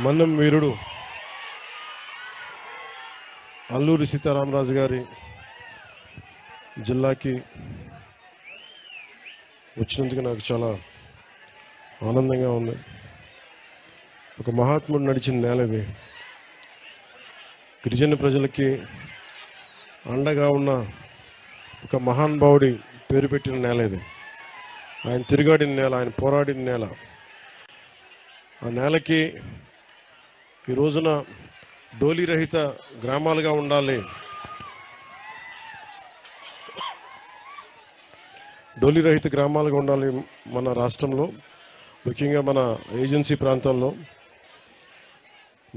మన్నం వీరుడు అల్లూరి సీతారామరాజు గారి జిల్లాకి వచ్చినందుకు నాకు చాలా ఆనందంగా ఉంది. ఒక మహాత్ముడు నడిచిన నేల ఇది. గిరిజన ప్రజలకి అండగా ఉన్న ఒక మహానుభావుడి పేరు పెట్టిన నేల ఇది. ఆయన తిరుగాడిన నేల, ఆయన పోరాడిన నేల. ఆ నేలకి ఈ రోజున డోలీ రహిత గ్రామాలుగా ఉండాలి, డోలీ రహిత గ్రామాలుగా ఉండాలి మన రాష్ట్రంలో, ముఖ్యంగా మన ఏజెన్సీ ప్రాంతాల్లో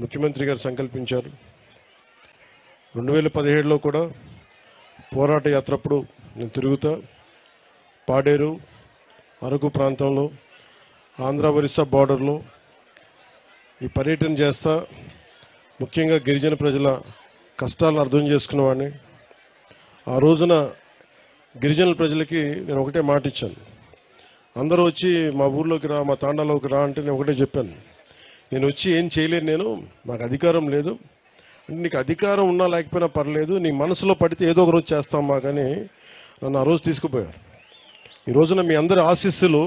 ముఖ్యమంత్రి గారు సంకల్పించారు. 2017లో కూడా పోరాట యాత్రప్పుడు నేను తిరుగుతా పాడేరు, అరకు ప్రాంతంలో, ఆంధ్ర ఒరిస్సా బార్డర్లో ఈ పర్యటన చేస్తా ముఖ్యంగా గిరిజన ప్రజల కష్టాలను అర్థం చేసుకున్నవాడిని. ఆ రోజున గిరిజనుల ప్రజలకి నేను ఒకటే మాట ఇచ్చాను. అందరూ వచ్చి మా ఊర్లోకి రా, మా తాండాలోకి రా అంటే నేను ఒకటే చెప్పాను, నేను వచ్చి ఏం చేయలేను, నాకు అధికారం లేదు అంటే, నీకు అధికారం ఉన్నా లేకపోయినా పర్లేదు, నీ మనసులో పడితే ఏదో ఒక రోజు చేస్తామా కానీ నన్ను ఆ రోజు తీసుకుపోయారు. ఈ రోజున మీ అందరి ఆశీస్సులు,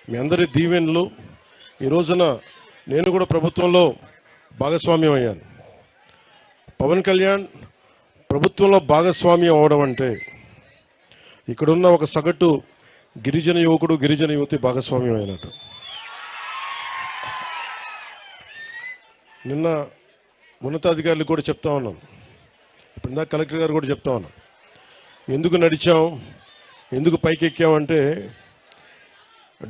మీ అందరి దీవెనలు, ఈ రోజున నేను కూడా ప్రభుత్వంలో భాగస్వామ్యం అయ్యాను. పవన్ కళ్యాణ్ ప్రభుత్వంలో భాగస్వామ్యం అవడం అంటే ఇక్కడున్న ఒక సగటు గిరిజన యువకుడు, గిరిజన యువతి భాగస్వామ్యం అయినట్టు. నిన్న ఉన్నతాధికారులు కూడా చెప్తా ఉన్నాను, ఇప్పుడు ఇందాక కలెక్టర్ గారు కూడా చెప్తా ఉన్నాను, ఎందుకు నడిచాం, ఎందుకు పైకెక్కామంటే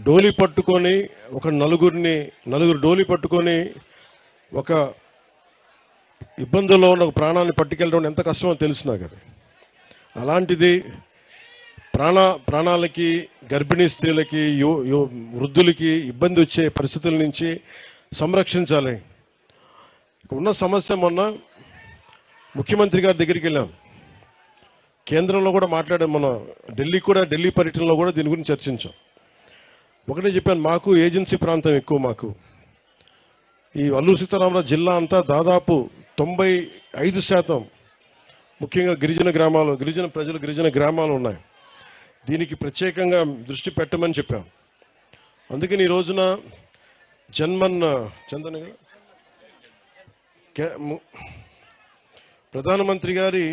డోలీ పట్టుకొని ఒక నలుగురు డోలీ పట్టుకొని ఒక ఇబ్బందుల్లో ఉన్న ఒక ప్రాణాన్ని పట్టుకెళ్ళడం ఎంత కష్టమో తెలుసు నాకు. అది అలాంటిది ప్రాణాలకి, గర్భిణీ స్త్రీలకి, వృద్ధులకి ఇబ్బంది వచ్చే పరిస్థితుల నుంచి సంరక్షించాలి. ఉన్న సమస్య, మొన్న ముఖ్యమంత్రి గారి దగ్గరికి వెళ్ళాం, కేంద్రంలో కూడా మాట్లాడాం, మన ఢిల్లీ పర్యటనలో కూడా దీని గురించి చర్చించాం. ఒకటే చెప్పాను, మాకు ఏజెన్సీ ప్రాంతం ఎక్కువ, మాకు ఈ అల్లూరి సీతారామరాజు జిల్లా అంతా దాదాపు 95% ముఖ్యంగా గిరిజన ప్రజలు, గిరిజన గ్రామాలు ఉన్నాయి. దీనికి ప్రత్యేకంగా దృష్టి పెట్టమని చెప్పాం. అందుకని ఈ రోజున ప్రధానమంత్రి గారి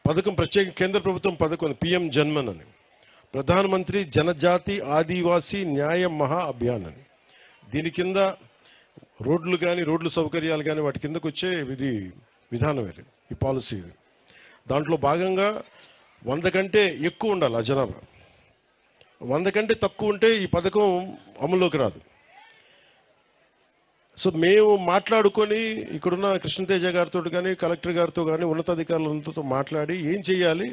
పథకం, ప్రత్యేక కేంద్ర ప్రభుత్వం పథకం పిఎం జన్మన్ అని, ప్రధానమంత్రి జనజాతి ఆదివాసీ న్యాయ మహా అభియాన్ అని. దీని కింద రోడ్లు కానీ, రోడ్లు సౌకర్యాలు కానీ వాటి కిందకు వచ్చే విధానం ఇది, ఈ పాలసీ ఇది. దాంట్లో భాగంగా 100 కంటే ఎక్కువ ఉండాలి ఆ జనాభా. 100 కంటే తక్కువ ఉంటే ఈ పథకం అమల్లోకి రాదు. సో మేము మాట్లాడుకొని ఇక్కడున్న కృష్ణతేజ గారితో కానీ, కలెక్టర్ గారితో కానీ, ఉన్నతాధికారులతో మాట్లాడి ఏం చేయాలి,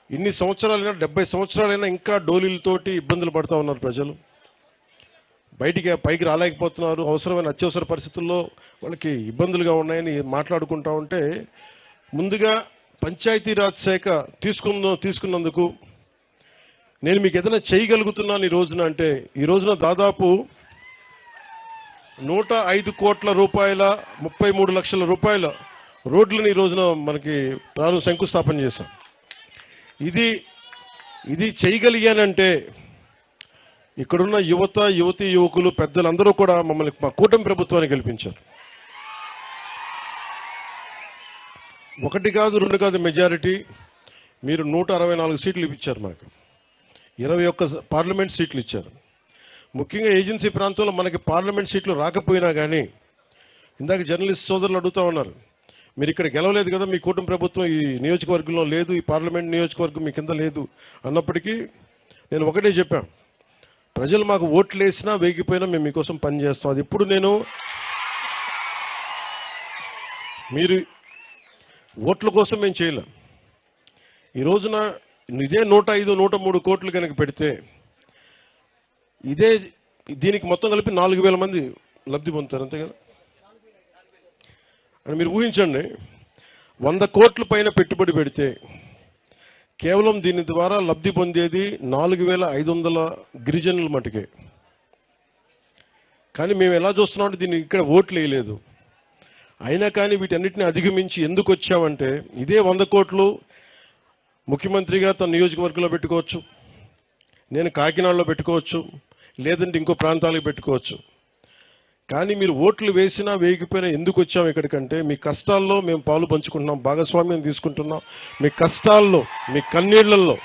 ఇన్ని సంవత్సరాలైనా 70 సంవత్సరాలైనా ఇంకా డోలీలతోటి ఇబ్బందులు పడుతూ ఉన్నారు ప్రజలు, పైకి రాలేకపోతున్నారు, అవసరమైన అత్యవసర పరిస్థితుల్లో వాళ్ళకి ఇబ్బందులుగా ఉన్నాయని మాట్లాడుకుంటా ఉంటే, ముందుగా పంచాయతీరాజ్ శాఖ తీసుకున్నందుకు నేను మీకు ఏదైనా చేయగలుగుతున్నాను ఈ రోజున అంటే, ఈ రోజున దాదాపు 105 కోట్ల రూపాయల 33 లక్షల రూపాయల రోడ్లను ఈ రోజున మనకి శంకుస్థాపన చేశాం. ఇది చేయగలిగానంటే ఇక్కడున్న యువకులు, పెద్దలందరూ కూడా మమ్మల్ని మా కూటమి ప్రభుత్వాన్ని గెలిపించారు. 1 కాదు 2 కాదు మెజారిటీ, మీరు 164 సీట్లు ఇచ్చారు మాకు, 21 పార్లమెంట్ సీట్లు ఇచ్చారు. ముఖ్యంగా ఏజెన్సీ ప్రాంతంలో మనకి పార్లమెంట్ సీట్లు రాకపోయినా కానీ, ఇందాక జర్నలిస్ట్ సోదరులు అడుగుతా ఉన్నారు, మీరు ఇక్కడ గెలవలేదు కదా, మీ కూటమి ప్రభుత్వం ఈ నియోజకవర్గంలో లేదు, ఈ పార్లమెంట్ నియోజకవర్గం మీ కింద లేదు అన్నప్పటికీ నేను ఒకటే చెప్పాను, ప్రజలు మాకు ఓట్లు వేసినా వేగిపోయినా మేము మీకోసం పనిచేస్తాం. అది ఇప్పుడు మీరు ఓట్ల కోసం మేము చేయలేం. ఈ రోజున ఇదే 105, 103 కోట్లు కనుక పెడితే దీనికి మొత్తం కలిపి 4,000 మంది లబ్ధి పొందుతారు, అంతే కదా. అని మీరు ఊహించండి, 100 కోట్ల పైన పెట్టుబడి పెడితే కేవలం దీని ద్వారా లబ్ధి పొందేది 4,500 గిరిజనుల మటుకే. కానీ మేము ఎలా చూస్తున్నామంటే దీన్ని ఇక్కడ ఓట్లు వేయలేదు. అయినా కానీ వీటన్నిటిని అధిగమించి ఎందుకు వచ్చామంటే, ఇదే 100 కోట్లు ముఖ్యమంత్రిగా తన నియోజకవర్గంలో పెట్టుకోవచ్చు, నేను కాకినాడలో పెట్టుకోవచ్చు, లేదంటే ఇంకో ప్రాంతాలకు పెట్టుకోవచ్చు. కానీ మీరు ఓట్లు వేసినా వేయకపోయినా ఎందుకు వచ్చాం ఇక్కడికంటే, మీ కష్టాల్లో మేము పాలు పంచుకుంటున్నాం, భాగస్వామ్యం తీసుకుంటున్నాం. మీ కష్టాల్లో, మీ కన్నీళ్లలో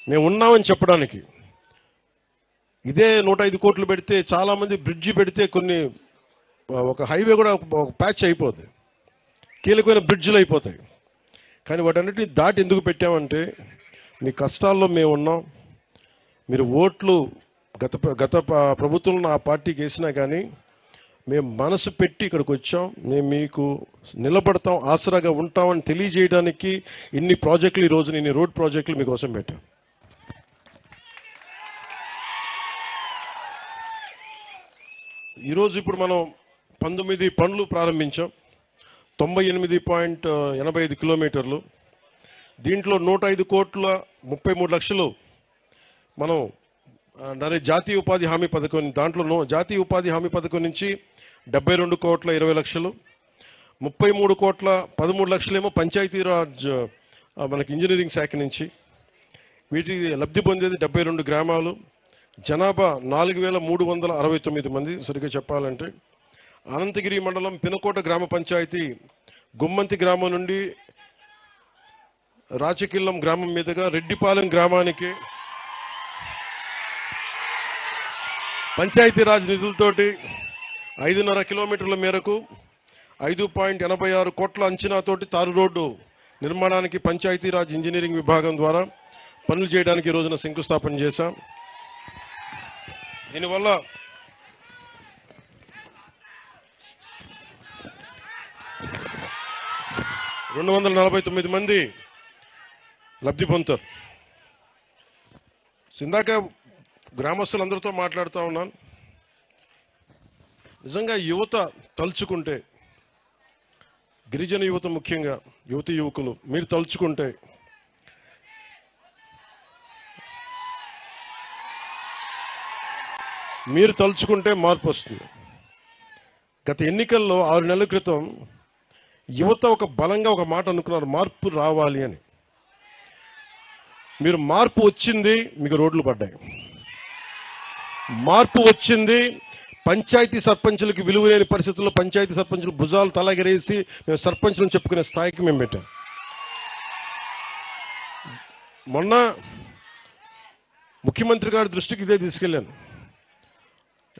మేము ఉన్నామని చెప్పడానికి. ఇదే 105 కోట్లు పెడితే, చాలా మంది బ్రిడ్జి పెడితే ఒక హైవే కూడా ఒక ప్యాచ్ అయిపోతుంది, కీలకమైన బ్రిడ్జిలు అయిపోతాయి. కానీ వాటన్నిటిని దాటి ఎందుకు పెట్టామంటే, మీ కష్టాల్లో మేము ఉన్నాం. మీరు ఓట్లు గత ప్రభుత్వంలో ఆ పార్టీకి వేసినా కానీ మేము మనసు పెట్టి ఇక్కడికి వచ్చాం. మేము మీకు నిలబడతాం, ఆసరాగా ఉంటామని తెలియజేయడానికి ఇన్ని ప్రాజెక్టులు, ఈ రోజు ఇన్ని రోడ్ ప్రాజెక్టులు మీకోసం పెట్టాం. ఈరోజు ఇప్పుడు మనం 19 పనులు ప్రారంభించాం, 98.85 కిలోమీటర్లు. దీంట్లో 105 కోట్ల 33 లక్షలు మనం జాతీయ ఉపాధి హామీ పథకం, దాంట్లో జాతీయ ఉపాధి హామీ పథకం నుంచి 72 కోట్ల 20 లక్షలు, 33 కోట్ల 13 లక్షలేమో పంచాయతీరాజ్ మనకి ఇంజనీరింగ్ శాఖ నుంచి. వీటి లబ్ధి పొందేది 72 గ్రామాలు, జనాభా 4,369 మంది. సరిగ్గా చెప్పాలంటే అనంతగిరి మండలం పినకోట గ్రామ పంచాయతీ గుమ్మంతి గ్రామం నుండి రాచకిల్లం గ్రామం మీదుగా రెడ్డిపాలెం గ్రామానికి పంచాయతీరాజ్ నిధులతోటి 5.5 కిలోమీటర్ల మేరకు 5.86 కోట్ల అంచనాతోటి తారు రోడ్డు నిర్మాణానికి పంచాయతీరాజ్ ఇంజనీరింగ్ విభాగం ద్వారా పనులు చేయడానికి ఈ రోజున శంకుస్థాపన చేశాం. దీనివల్ల రెండు 249 మంది లబ్ధి పొందుతారు. ఇందాక గ్రామస్తులందరితో మాట్లాడుతూ ఉన్నాను. నిజంగా యువత తలుచుకుంటే, గిరిజన యువత ముఖ్యంగా యువతి యువకులు మీరు తలుచుకుంటే మార్పు వస్తుంది. గత ఎన్నికల్లో 6 నెలల క్రితం యువత ఒక బలంగా ఒక మాట అనుకున్నారు, మార్పు రావాలి అని. మీరు మార్పు వచ్చింది, మీకు రోడ్లు పడ్డాయి. మార్పు వచ్చింది, పంచాయతీ సర్పంచులకి విలువ లేని పరిస్థితుల్లో పంచాయతీ సర్పంచులు భుజాలు తలగరేసి మేము సర్పంచులను చెప్పుకునే స్థాయికి మేము పెట్టాం. మొన్న ముఖ్యమంత్రి గారి దృష్టికి ఇదే తీసుకెళ్లాను.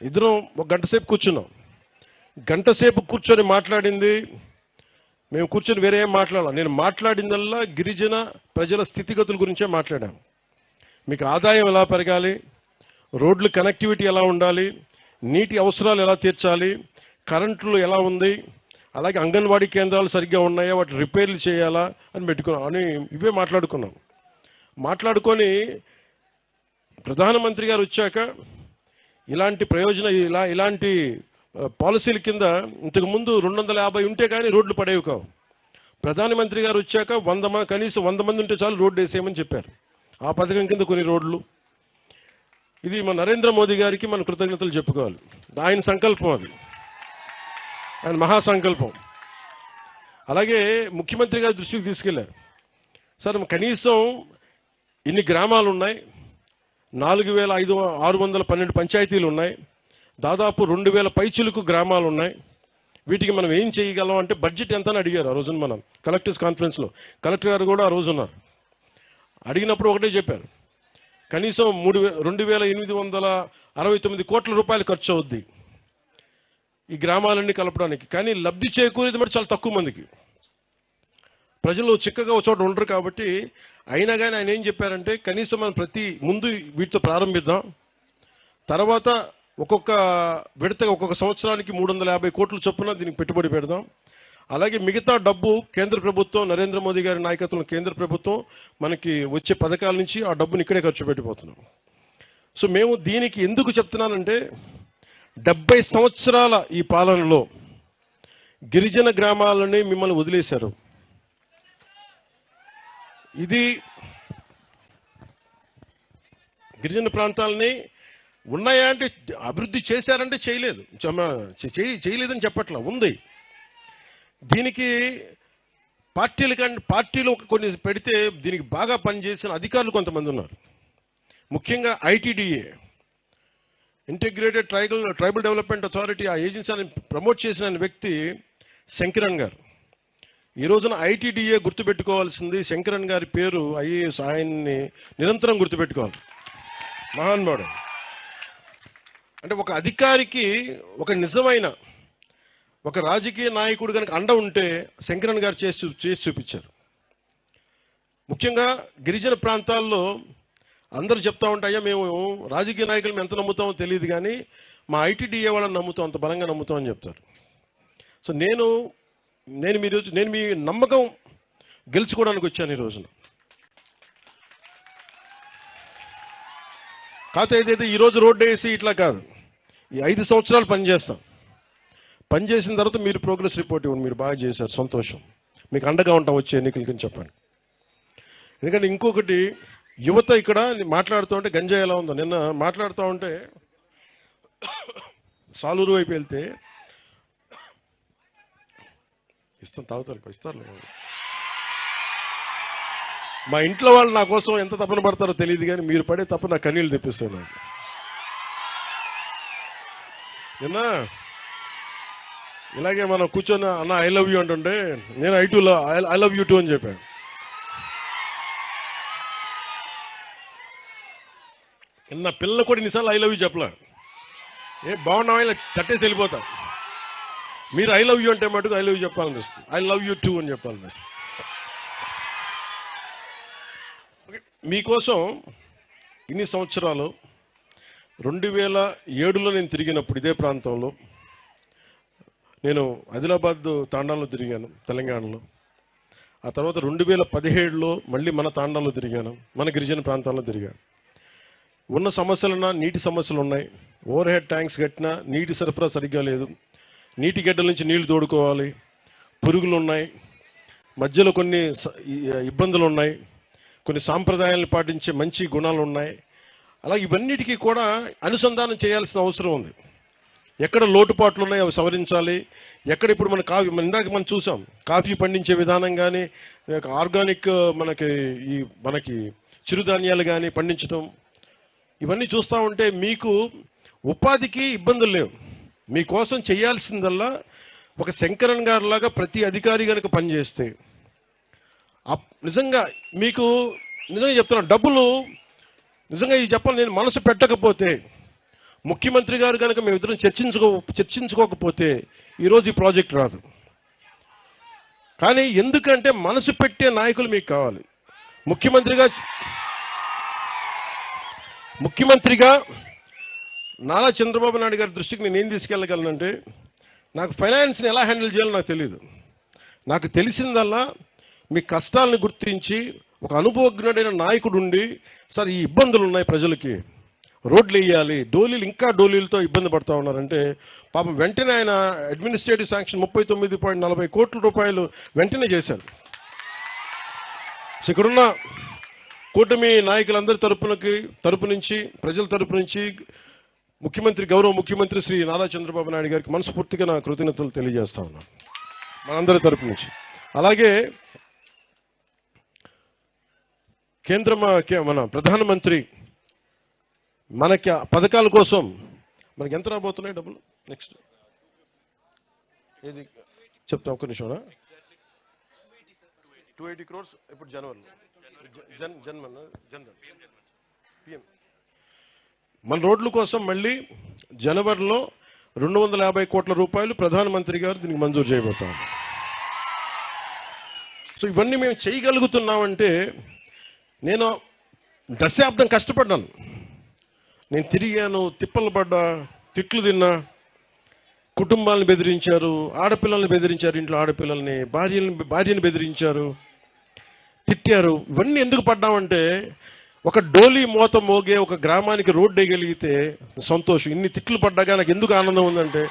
ఇద్దరం ఒక గంట సేపు కూర్చున్నాం. గంట సేపు కూర్చొని మాట్లాడింది, మేము కూర్చొని వేరే ఏం మాట్లాడాలి. నేను మాట్లాడిందల్లా గిరిజన ప్రజల స్థితిగతుల గురించే మాట్లాడాను. మీకు ఆదాయం ఎలా పెరగాలి, రోడ్లు కనెక్టివిటీ ఎలా ఉండాలి, నీటి అవసరాలు ఎలా తీర్చాలి, కరెంట్లు ఎలా ఉంది, అలాగే అంగన్వాడీ కేంద్రాలు సరిగ్గా ఉన్నాయా, వాటి రిపేర్లు చేయాలా అని ఇవే మాట్లాడుకున్నాం. మాట్లాడుకొని ప్రధానమంత్రి గారు వచ్చాక ఇలాంటి ఇలాంటి పాలసీల కింద ఇంతకుముందు 250 ఉంటే కానీ రోడ్లు పడేవి కావు. ప్రధానమంత్రి గారు వచ్చాక కనీసం 100 మంది ఉంటే చాలు రోడ్డు వేసేయమని చెప్పారు. ఆ పథకం కింద కొన్ని రోడ్లు. ఇది మన నరేంద్ర మోదీ గారికి మన కృతజ్ఞతలు చెప్పుకోవాలి. ఆయన సంకల్పం, అది ఆయన మహాసంకల్పం. అలాగే ముఖ్యమంత్రి గారి దృష్టికి తీసుకెళ్లారు. సార్ కనీసం ఇన్ని గ్రామాలు ఉన్నాయి, 4,612 పంచాయతీలు ఉన్నాయి, దాదాపు 2,000 పైచిలుకు గ్రామాలు ఉన్నాయి. వీటికి మనం ఏం చేయగలం అంటే బడ్జెట్ ఎంత అని అడిగారు. ఆ రోజున మనం కలెక్టర్స్ కాన్ఫరెన్స్ లో కలెక్టర్ గారు కూడా ఆ రోజు ఉన్నారు. అడిగినప్పుడు ఒకటే చెప్పారు, కనీసం 2,869 కోట్ల రూపాయలు ఖర్చు అవుద్ది ఈ గ్రామాలన్నీ కలపడానికి. కానీ లబ్ధి చేకూరేది మరి చాలా తక్కువ మందికి. ప్రజలు చిక్కగా ఒక చోట ఉండరు కాబట్టి. అయినా కానీ ఆయన ఏం చెప్పారంటే, కనీసం మనం ముందు వీటితో ప్రారంభిద్దాం, తర్వాత ఒక్కొక్క విడతగా ఒక్కొక్క సంవత్సరానికి 350 కోట్ల చొప్పున దీనికి పెట్టుబడి పెడదాం. అలాగే మిగతా డబ్బు కేంద్ర ప్రభుత్వం, నరేంద్ర మోదీ గారి నాయకత్వంలో కేంద్ర ప్రభుత్వం మనకి వచ్చే పథకాల నుంచి ఆ డబ్బుని ఇక్కడే ఖర్చు పెట్టిపోతున్నాం. సో మేము దీనికి ఎందుకు చెప్తున్నానంటే, 70 సంవత్సరాల ఈ పాలనలో గిరిజన గ్రామాలని మిమ్మల్ని వదిలేశారు. ఇది గిరిజన ప్రాంతాలని ఉన్నాయా అంటే అభివృద్ధి చేశారంటే చేయలేదు, చేయలేదని చెప్పట్లా, ఉంది. దీనికి పార్టీలు కొన్ని పెడితే దీనికి బాగా పనిచేసిన అధికారులు కొంతమంది ఉన్నారు. ముఖ్యంగా ITDA, integrated tribal development authority, ఆ ఏజెన్సీని ప్రమోట్ చేసిన వ్యక్తి శంకరన్ గారు. ఈ రోజున ఐటీడీఏ గుర్తుపెట్టుకోవాల్సింది శంకరన్ గారి పేరు. ఐఏఎస్, ఆయన్ని నిరంతరం గుర్తుపెట్టుకోవాలి. మహానుభావుడు. అంటే ఒక అధికారికి ఒక నిజమైన ఒక రాజకీయ నాయకుడు కనుక అండ ఉంటే శంకరన్ గారు చేసి చూపించారు. ముఖ్యంగా గిరిజన ప్రాంతాల్లో అందరూ చెప్తా ఉంటాయా, మేము రాజకీయ నాయకులు ఎంత నమ్ముతామో తెలియదు కానీ మా ఐటీడీఏ వాళ్ళని నమ్ముతాం, అంత బలంగా నమ్ముతాం అని చెప్తారు. సో నేను మీ నమ్మకం గెలుచుకోవడానికి వచ్చాను ఈ రోజున. కాకపోతే ఏదైతే ఈరోజు రోడ్డు వేసి ఇట్లా కాదు, ఈ 5 సంవత్సరాలు పనిచేస్తాం. పనిచేసిన తర్వాత మీరు ప్రోగ్రెస్ రిపోర్ట్ ఇవ్వండి, మీరు బాగా చేశారు, సంతోషం, మీకు అండగా ఉంటాం వచ్చే ఎన్నికలకి చెప్పండి. ఎందుకంటే ఇంకొకటి, యువత ఇక్కడ మాట్లాడుతూ ఉంటే గంజాయి ఎలా ఉందో, నిన్న మాట్లాడుతూ ఉంటే సాలూరు వైపు వెళ్తే ఇస్తారు. మా ఇంట్లో వాళ్ళు నా కోసం ఎంత తపన పడతారో తెలియదు కానీ మీరు పడే తప్ప నా కన్నీళ్ళు తెప్పిస్తున్నారు. నిన్న ఇలాగే మనం కూర్చొని అన్న ఐ లవ్ యూ అంటుంటే నేను ఐ లవ్ యూ టూ అని చెప్పాను. నా పిల్లలు కూడా ఇన్నిసార్లు ఐ లవ్ యూ చెప్పలే, బాగున్నావా ఇలా తట్టేసి వెళ్ళిపోతా. మీరు ఐ లవ్ యూ అంటే మటుకు ఐ లవ్ యూ చెప్పాలనిపిస్తుంది, ఐ లవ్ యూ టూ అని చెప్పాలనిపిస్తుంది. మీకోసం ఇన్ని సంవత్సరాలు 2007లో నేను తిరిగినప్పుడు ఇదే ప్రాంతంలో నేను ఆదిలాబాద్ తాండాలో తిరిగాను, తెలంగాణలో. ఆ తర్వాత 2017లో మళ్ళీ మన తాండాలో తిరిగాను, మన గిరిజన ప్రాంతాల్లో తిరిగాను. ఉన్న సమస్యలున్నా నీటి సమస్యలు ఉన్నాయి. ఓవర్ హెడ్ ట్యాంక్స్ కట్టినా నీటి సరఫరా సరిగ్గా లేదు, నీటి గడ్డల నుంచి నీళ్లు తోడుకోవాలి, పురుగులు ఉన్నాయి, మధ్యలో కొన్ని ఇబ్బందులు ఉన్నాయి, కొన్ని సాంప్రదాయాలను పాటించే మంచి గుణాలు ఉన్నాయి. అలాగే ఇవన్నిటికీ కూడా అనుసంధానం చేయాల్సిన అవసరం ఉంది. ఎక్కడ లోటుపాట్లు ఉన్నాయి అవి సవరించాలి. ఎక్కడ ఇప్పుడు మన ఇందాక మనం చూసాం, కాఫీ పండించే విధానం కానీ, ఆర్గానిక్ మనకి చిరుధాన్యాలు కానీ పండించడం, ఇవన్నీ చూస్తూ ఉంటే మీకు ఉపాధికి ఇబ్బందులు లేవు. మీకోసం చేయాల్సిందల్లా ఒక శంకరన్ గారి లాగా ప్రతి అధికారి కనుక పనిచేస్తే నిజంగా మీకు నిజంగా చెప్తున్నాను, డబ్బులు నిజంగా ఇది చెప్పాలి, నేను మనసు పెట్టకపోతే, ముఖ్యమంత్రి గారు కనుక మేమిద్దరం చర్చించుకోకపోతే ఈరోజు ఈ ప్రాజెక్ట్ రాదు. కానీ ఎందుకంటే మనసు పెట్టే నాయకులు మీకు కావాలి. ముఖ్యమంత్రిగా నారా చంద్రబాబు నాయుడు గారి దృష్టికి నేను ఏం తీసుకెళ్ళగలనంటే, నాకు ఫైనాన్స్ని ఎలా హ్యాండిల్ చేయాలో నాకు తెలియదు. నాకు తెలిసిందల్లా మీ కష్టాలను గుర్తించి ఒక అనుభవజ్ఞుడైన నాయకుడు ఉండి, సార్ ఈ ఇబ్బందులు ఉన్నాయి ప్రజలకి, రోడ్లు వేయాలి, ఇంకా డోలీలతో ఇబ్బంది పడతా ఉన్నారంటే పాపం వెంటనే ఆయన అడ్మినిస్ట్రేటివ్ శాంక్షన్ 39.40 కోట్ల రూపాయలు వెంటనే చేశారు. ఇక్కడున్న కూటమి నాయకులందరి తరపు నుంచి ప్రజల తరపు నుంచి గౌరవ ముఖ్యమంత్రి శ్రీ నారా చంద్రబాబు నాయుడు గారికి మనస్ఫూర్తిగా నా కృతజ్ఞతలు తెలియజేస్తా ఉన్నాను మనందరి తరపు నుంచి. అలాగే మన ప్రధానమంత్రి మనకి పథకాల కోసం మనకి ఎంత రాబోతున్నాయి డబ్బులు, నెక్స్ట్ ఏది చెప్తా ఒక్క నిమిషం. 280 crores ఇప్పుడు జనవరిలో పిఎం మన రోడ్ల కోసం మళ్ళీ జనవరిలో 250 కోట్ల రూపాయలు ప్రధానమంత్రి గారు దీనికి మంజూరు చేయబోతాం. సో ఇవన్నీ మేము చేయగలుగుతున్నామంటే, నేను దశాబ్దం కష్టపడ్డాను, నేను తిరిగాను, తిప్పలు పడ్డా, తిట్లు తిన్నా, కుటుంబాలను బెదిరించారు, ఆడపిల్లల్ని బెదిరించారు, ఇంట్లో ఆడపిల్లల్ని, భార్యని బెదిరించారు, తిట్టారు. ఇవన్నీ ఎందుకు పడ్డామంటే, ఒక డోలీ మోత మోగే ఒక గ్రామానికి రోడ్డు వేయగలిగితే సంతోషం. ఇన్ని తిట్లు పడ్డాగా నాకు ఎందుకు ఆనందం ఉందంటే,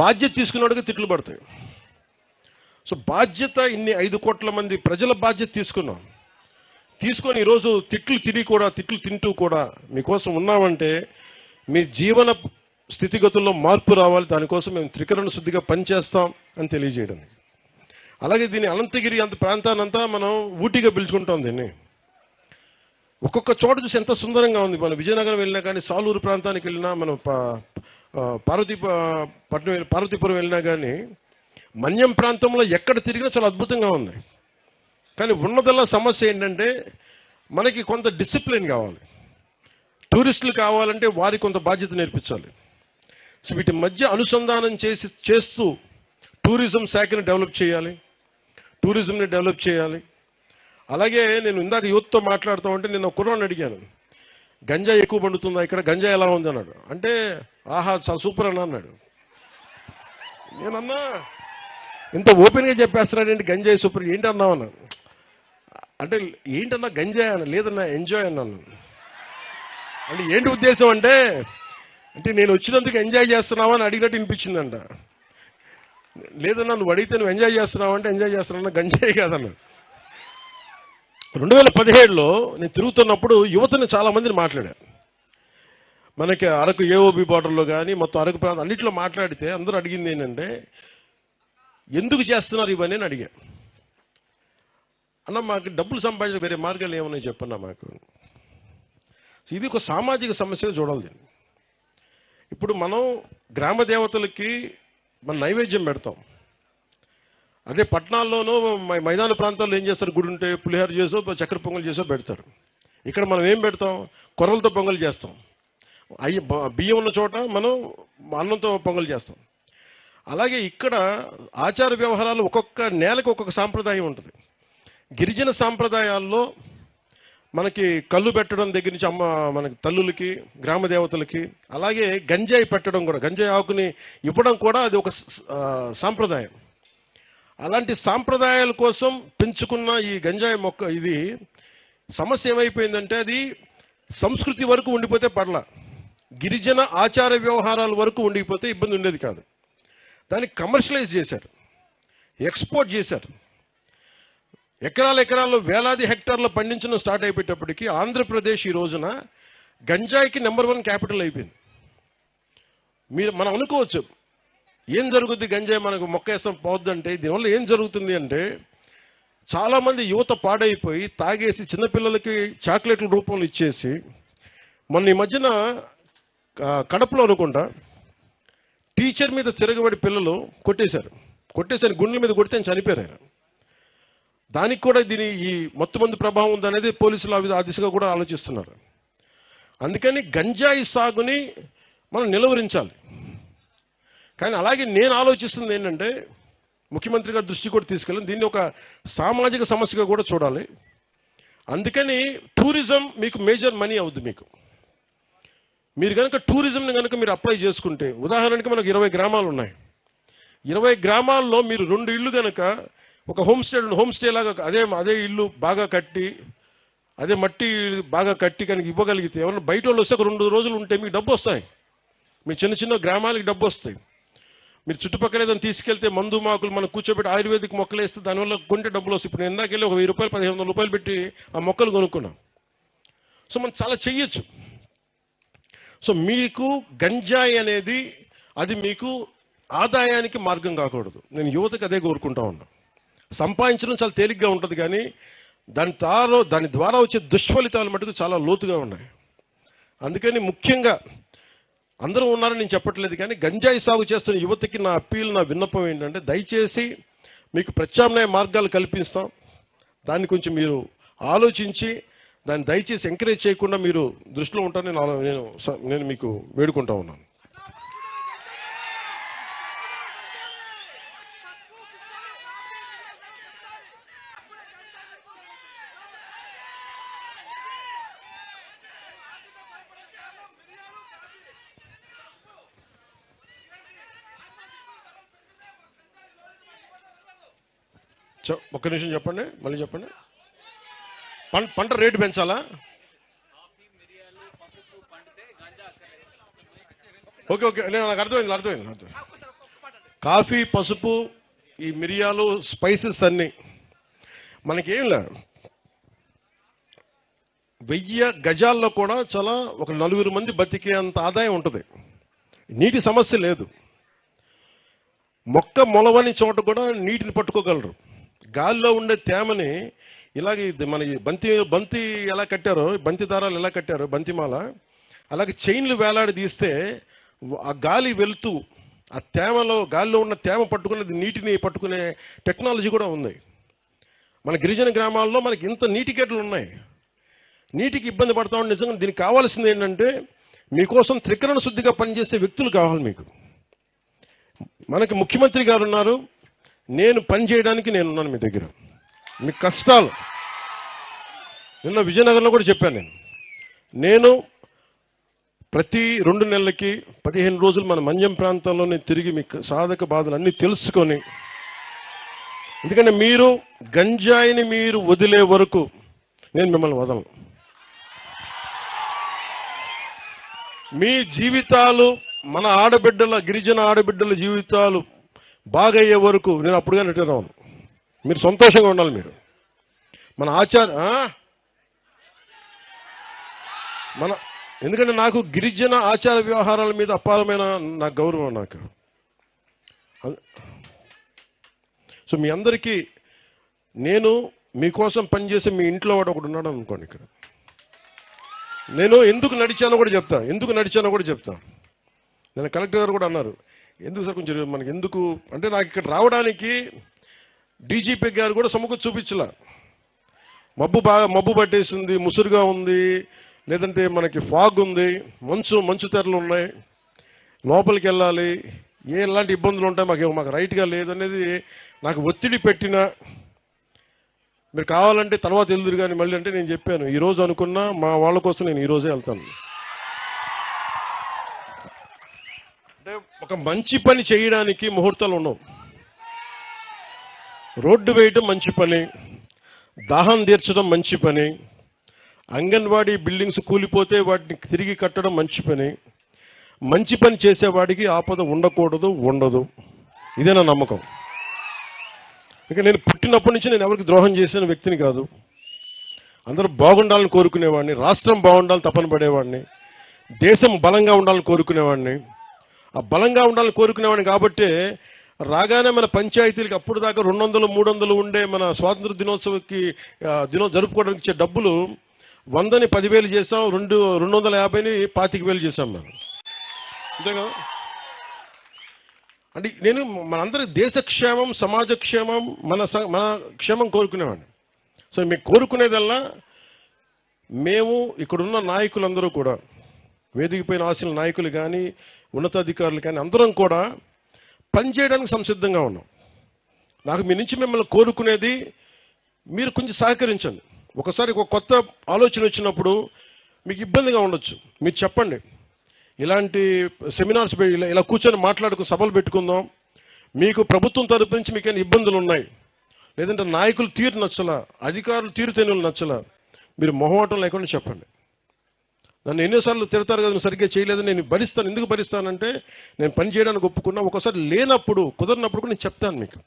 బాధ్యత తీసుకున్నట్టుగా తిట్లు పడతాయి. సో బాధ్యత ఇన్ని 5 కోట్ల మంది ప్రజల బాధ్యత తీసుకొని ఈరోజు తిట్లు తింటూ కూడా మీకోసం ఉన్నామంటే మీ జీవన స్థితిగతుల్లో మార్పు రావాలి. దానికోసం మేము త్రికరణ శుద్ధిగా పనిచేస్తాం అని తెలియజేయడం. అలాగే దీని అనంతగిరి అంత ప్రాంతానంతా మనం ఊటీగా పిలుచుకుంటాం. దీన్ని ఒక్కొక్క చోట చూసి ఎంత సుందరంగా ఉంది. మనం విజయనగరం వెళ్ళినా కానీ, సాలూరు ప్రాంతానికి వెళ్ళినా, మనం పార్వతీపురం వెళ్ళినా కానీ, మన్యం ప్రాంతంలో ఎక్కడ తిరిగినా చాలా అద్భుతంగా ఉంది. కానీ ఉన్నదల్లా సమస్య ఏంటంటే మనకి కొంత డిసిప్లిన్ కావాలి. టూరిస్టులు కావాలంటే వారికి కొంత బాధ్యత నేర్పించాలి. సో వీటి మధ్య అనుసంధానం చేస్తూ టూరిజం శాఖని డెవలప్ చేయాలి, టూరిజంని డెవలప్ చేయాలి. అలాగే నేను ఇందాక యూత్తో మాట్లాడుతూ ఉంటే నేను కుర్రాన్ని అడిగాను, గంజా ఎక్కువ పండుతుందా ఇక్కడ, గంజా ఎలా ఉంది అన్నాడు. అంటే ఆహా చాలా సూపర్ అన్నాడు. నేనన్నా ఇంత ఓపెన్గా చెప్పేస్తున్నాడేంటి, గంజాయి సూపర్ ఏంటి అన్నావు అన్నాను. అంటే ఏంటన్నా గంజాయి అన్న, లేదన్నా ఎంజాయ్ అన్నాను. అంటే ఏంటి ఉద్దేశం అంటే నేను వచ్చినందుకు ఎంజాయ్ చేస్తున్నావా అని అడిగినట్టు వినిపించిందంట. లేదన్నా నువ్వు అడిగితే నువ్వు ఎంజాయ్ చేస్తున్నావు అంటే ఎంజాయ్ చేస్తున్నా, గంజాయి కాదన్నా. 2017లో నేను తిరుగుతున్నప్పుడు యువతని చాలా మందిని మాట్లాడాను. మనకి అరకు ఏఓబి బార్డర్లో కానీ మొత్తం అరకు ప్రాంతం అన్నింటిలో మాట్లాడితే అందరూ అడిగింది ఏంటంటే ఎందుకు చేస్తున్నారు ఇవన్నీ అని అడిగా. అన్న మాకు డబ్బులు సంపాదించిన వేరే మార్గాలు ఏమన్నా చెప్పన్నా మాకు. ఇది ఒక సామాజిక సమస్యగా చూడాలి. ఇప్పుడు మనం గ్రామ దేవతలకి మన నైవేద్యం పెడతాం. అదే పట్టణాల్లోనూ మైదాన ప్రాంతాల్లో ఏం చేస్తారు, గుడి ఉంటే పులిహోర చేసో చక్కెర పొంగల్ చేసో పెడతారు. ఇక్కడ మనం ఏం పెడతాం, కొర్రలతో పొంగల్ చేస్తాం. బియ్యం ఉన్న చోట మనం అన్నంతో పొంగల్ చేస్తాం. అలాగే ఇక్కడ ఆచార వ్యవహారాలు ఒక్కొక్క నేలకు ఒక్కొక్క సాంప్రదాయం ఉంటుంది. గిరిజన సాంప్రదాయాల్లో మనకి కళ్ళు పెట్టడం దగ్గర నుంచి మనకి తల్లులకి, గ్రామ దేవతలకి, అలాగే గంజాయి పెట్టడం కూడా, గంజాయి ఆకుని ఇవ్వడం కూడా అది ఒక సాంప్రదాయం. అలాంటి సాంప్రదాయాల కోసం పెంచుకున్న ఈ గంజాయి మొక్క, ఇది సమస్య ఏమైపోయిందంటే అది సంస్కృతి వరకు ఉండిపోతే పర్లా, గిరిజన ఆచార వ్యవహారాల వరకు ఉండిపోతే ఇబ్బంది ఉండేది కాదు. దాన్ని కమర్షియలైజ్ చేశారు, ఎక్స్పోర్ట్ చేశారు. ఎకరాల్లో వేలాది హెక్టార్లు పండించడం స్టార్ట్ అయిపోయేటప్పటికీ ఆంధ్రప్రదేశ్ ఈ రోజున గంజాయికి నెంబర్ 1 క్యాపిటల్ అయిపోయింది. మనం అనుకోవచ్చు ఏం జరుగుద్ది, గంజాయి మనకు మొక్కేస్తాం పోద్దంటే. దీనివల్ల ఏం జరుగుతుంది అంటే చాలా మంది యువత పాడైపోయి తాగేసి చిన్నపిల్లలకి చాక్లెట్ల రూపంలో ఇచ్చేసి, మొన్న ఈ మధ్యన కడపలో అనుకుంటా టీచర్ మీద తిరగబడి పిల్లలు కొట్టేశారు. గుండెల మీద కొడితే చనిపోయారు ఆయన. దానికి కూడా ఈ మత్తు మందు ప్రభావం ఉందనేది పోలీసులు ఆ దిశగా కూడా ఆలోచిస్తున్నారు. అందుకని గంజాయి సాగుని మనం నిలువరించాలి. కానీ అలాగే నేను ఆలోచిస్తుంది ఏంటంటే ముఖ్యమంత్రి గారి దృష్టి కూడా తీసుకెళ్ళి దీన్ని ఒక సామాజిక సమస్యగా కూడా చూడాలి. అందుకని టూరిజం మీకు మేజర్ మనీ అవుద్ది. మీరు కనుక టూరిజంని కనుక మీరు అప్లై చేసుకుంటే, ఉదాహరణకి మనకు 20 గ్రామాలు ఉన్నాయి. 20 గ్రామాల్లో మీరు 2 ఇళ్ళు కనుక ఒక హోమ్ స్టే లాగా అదే ఇల్లు బాగా కట్టి, అదే మట్టి బాగా కట్టి కనుక ఇవ్వగలిగితే, ఎవరైనా బయట వాళ్ళు వస్తే ఒక 2 రోజులు ఉంటే మీకు డబ్బు వస్తాయి. మీ చిన్న గ్రామాలకి డబ్బు వస్తాయి. మీరు చుట్టుపక్కల ఏదైనా తీసుకెళ్తే మందు మాకులు మనం కూర్చోబెట్టి ఆయుర్వేదిక్ మొక్కలు వేస్తే దానివల్ల కొంటే డబ్బులు వస్తాయి. ఇప్పుడు నేను ఇందాకెళ్ళి ఒక 1000 రూపాయలు 1500 రూపాయలు పెట్టి ఆ మొక్కలు కొనుక్కున్నాం. సో మనం చాలా చెయ్యొచ్చు. సో మీకు గంజాయి అనేది అది మీకు ఆదాయానికి మార్గం కాకూడదు. నేను యువతకు అదే కోరుకుంటా ఉన్నా. సంపాదించడం చాలా తేలిగ్గా ఉంటుంది, కానీ దాని ద్వారా వచ్చే దుష్ఫలితాలు మటుకు చాలా లోతుగా ఉన్నాయి. అందుకని ముఖ్యంగా అందరూ ఉన్నారని నేను చెప్పట్లేదు, కానీ గంజాయి సాగు చేస్తున్న యువతకి నా అప్పీల్, నా విన్నపం ఏంటంటే దయచేసి మీకు ప్రత్యామ్నాయ మార్గాలు కల్పిస్తాం. దాన్ని కొంచెం మీరు ఆలోచించి దాన్ని దయచేసి ఎంకరేజ్ చేయకుండా మీరు దృష్టిలో ఉంటారని నేను మీకు వేడుకుంటా ఉన్నాను. ఒక్క నిమిషం చెప్పండి, మళ్ళీ చెప్పండి. పంట రేటు పెంచాలా? ఓకే, నాకు అర్థమైంది. కాఫీ, పసుపు ఈ మిరియాలు స్పైసెస్ అన్నీ మనకేం లే 1000 గజాల్లో కూడా చాలా ఒక 4 మంది బతికే అంత ఆదాయం ఉంటుంది. నీటి సమస్య లేదు. మొక్క మొలవని చోట కూడా నీటిని పట్టుకోగలరు. గాలిలో ఉండే తేమని ఇలాగే మన బంతి ఎలా కట్టారో, బంతి దారాలు ఎలా కట్టారో బంతిమాల, అలాగే చైన్లు వేలాడి తీస్తే ఆ గాలి వెళ్తూ ఆ తేమలో గాలిలో ఉన్న తేమ పట్టుకునేది నీటిని పట్టుకునే టెక్నాలజీ కూడా ఉంది. మన గిరిజన గ్రామాల్లో మనకి ఇంత నీటి గేట్లు ఉన్నాయి. నీటికి ఇబ్బంది పడతా ఉంటే నిజంగా దీనికి కావాల్సింది ఏంటంటే మీకోసం త్రికరణ శుద్ధిగా పనిచేసే వ్యక్తులు కావాలి మీకు. మనకి ముఖ్యమంత్రి గారు ఉన్నారు, నేను పని చేయడానికి నేనున్నాను మీ దగ్గర. మీ కష్టాలు నిన్న విజయనగరంలో కూడా చెప్పాను. నేను ప్రతి 2 నెలలకి 15 రోజులు మన మన్యం ప్రాంతంలోనే తిరిగి మీకు సాధక బాధలు అన్నీ తెలుసుకొని, ఎందుకంటే మీరు గంజాయిని మీరు వదిలే వరకు నేను మిమ్మల్ని వదలను. మీ జీవితాలు, మన ఆడబిడ్డల గిరిజన ఆడబిడ్డల జీవితాలు బాగయ్యే వరకు నేను అప్పుడుగా రిటర్న్ అవ్వను. మీరు సంతోషంగా ఉండాలి. మీరు మన ఎందుకంటే నాకు గిరిజన ఆచార వ్యవహారాల మీద అపారమైన నాకు గౌరవం. నాకు సో మీ అందరికీ నేను మీకోసం పనిచేసే మీ ఇంట్లో వాడు ఒకడు ఉన్నాడు అనుకోండి. ఇక్కడ నేను ఎందుకు నడిచానో కూడా చెప్తా. నేను కలెక్టర్ గారు కూడా అన్నారు, ఎందుకు సార్ కొంచెం మనకి ఎందుకు అంటే, నాకు ఇక్కడ రావడానికి డీజీపీ గారు కూడా సముఖం చూపించలా. మబ్బు పట్టేసింది, ముసురుగా ఉంది, లేదంటే మనకి ఫాగ్ ఉంది, మంచు తెరలు ఉన్నాయి, లోపలికి వెళ్ళాలి, ఎలాంటి ఇబ్బందులు ఉంటాయి, మాకు రైట్గా లేదనేది నాకు ఒత్తిడి పెట్టినా, మీరు కావాలంటే తర్వాత వెళ్దురు కానీ మళ్ళీ అంటే నేను చెప్పాను, ఈ రోజు అనుకున్నా మా వాళ్ళ కోసం నేను ఈ రోజే వెళ్తాను. అంటే ఒక మంచి పని చేయడానికి ముహూర్తాలు ఉండవు. రోడ్డు వేయడం మంచి పని, దాహం తీర్చడం మంచి పని, అంగన్వాడీ బిల్డింగ్స్ కూలిపోతే వాటిని తిరిగి కట్టడం మంచి పని. మంచి పని చేసేవాడికి ఆపద ఉండదు. ఇదే నా నమ్మకం. ఇక నేను పుట్టినప్పటి నుంచి నేను ఎవరికి ద్రోహం చేసిన వ్యక్తిని కాదు. అందరూ బాగుండాలని కోరుకునేవాడిని, రాష్ట్రం బాగుండాలని తపన పడేవాడిని, దేశం బలంగా ఉండాలని కోరుకునేవాడిని. ఆ బలంగా ఉండాలని కోరుకునేవాడిని కాబట్టి రాగానే మన పంచాయతీలకి అప్పుడు దాకా 200-300 ఉండే మన స్వాతంత్ర దినోత్సవకి జరుపుకోవడానికి ఇచ్చే డబ్బులు 100ని 10,000 చేశాం, 250ని 25,000 చేశాం మనం. అంతే కదా. అంటే నేను మనందరి దేశ క్షేమం, సమాజ క్షేమం, మన క్షేమం కోరుకునేవాడిని. సో మీకు కోరుకునేదల్లా మేము ఇక్కడున్న నాయకులందరూ కూడా, వేదికపైన ఆశల నాయకులు కానీ ఉన్నతాధికారులు కానీ అందరం కూడా పనిచేయడానికి సంసిద్ధంగా ఉన్నాం. నాకు మీ నుంచి మిమ్మల్ని కోరుకునేది మీరు కొంచెం సహకరించండి. ఒకసారి ఒక కొత్త ఆలోచన వచ్చినప్పుడు మీకు ఇబ్బందిగా ఉండొచ్చు, మీరు చెప్పండి. ఇలాంటి సెమినార్స్ ఇలా కూర్చొని సభలు పెట్టుకుందాం, మీకు ప్రభుత్వం తరపు నుంచి మీకైనా ఇబ్బందులు ఉన్నాయి, లేదంటే నాయకులు తీరు నచ్చలా, అధికారులు తీరుతెన్నులు నచ్చలా, మీరు మొహమాటం లేకుండా చెప్పండి. నన్ను ఎన్నోసార్లు తిడతారు కదా, సరిగ్గా చేయలేదని. నేను భరిస్తాను. ఎందుకు భరిస్తానంటే నేను పని చేయడానికి ఒప్పుకున్నా, ఒకసారి లేనప్పుడు కుదరినప్పుడు నేను చెప్తాను మీకు.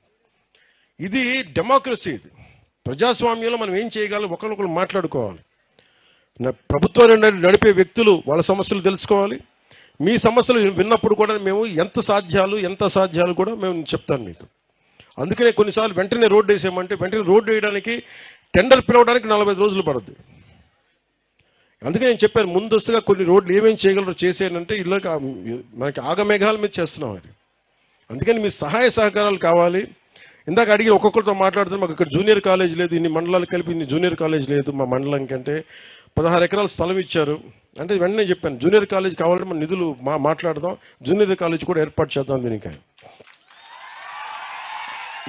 ఇది డెమోక్రసీ, ఇది ప్రజాస్వామ్యంలో మనం ఏం చేయగలం, ఒకరినొకరు మాట్లాడుకోవాలి. ప్రభుత్వాన్ని నడిపే వ్యక్తులు వాళ్ళ సమస్యలు తెలుసుకోవాలి. మీ సమస్యలు విన్నప్పుడు కూడా మేము ఎంత సాధ్యాలు కూడా మేము చెప్తాను మీకు. అందుకనే కొన్నిసార్లు వెంటనే రోడ్డు వేసామంటే వెంటనే రోడ్డు వేయడానికి టెండర్ పిలవడానికి 45 రోజులు పడుతుంది. అందుకే నేను చెప్పాను, ముందస్తుగా కొన్ని రోడ్లు ఏమేమి చేయగలరో చేసేనంటే ఇలా మనకి ఆగమేఘాల మీద చేస్తున్నాం అది. అందుకని మీ సహాయ సహకారాలు కావాలి. ఇందాక అడిగి ఒక్కొక్కరితో మాట్లాడుతున్నాం, మాకు ఇక్కడ జూనియర్ కాలేజ్ లేదు, ఇన్ని మండలాలు కలిపి ఇన్ని జూనియర్ కాలేజ్ లేదు మా మండలం కంటే. 16 ఎకరాల స్థలం ఇచ్చారు అంటే వెంటనే చెప్పాను, జూనియర్ కాలేజ్ కావాలంటే మన నిధులు మాట్లాడదాం, జూనియర్ కాలేజ్ కూడా ఏర్పాటు చేద్దాం దీనికి.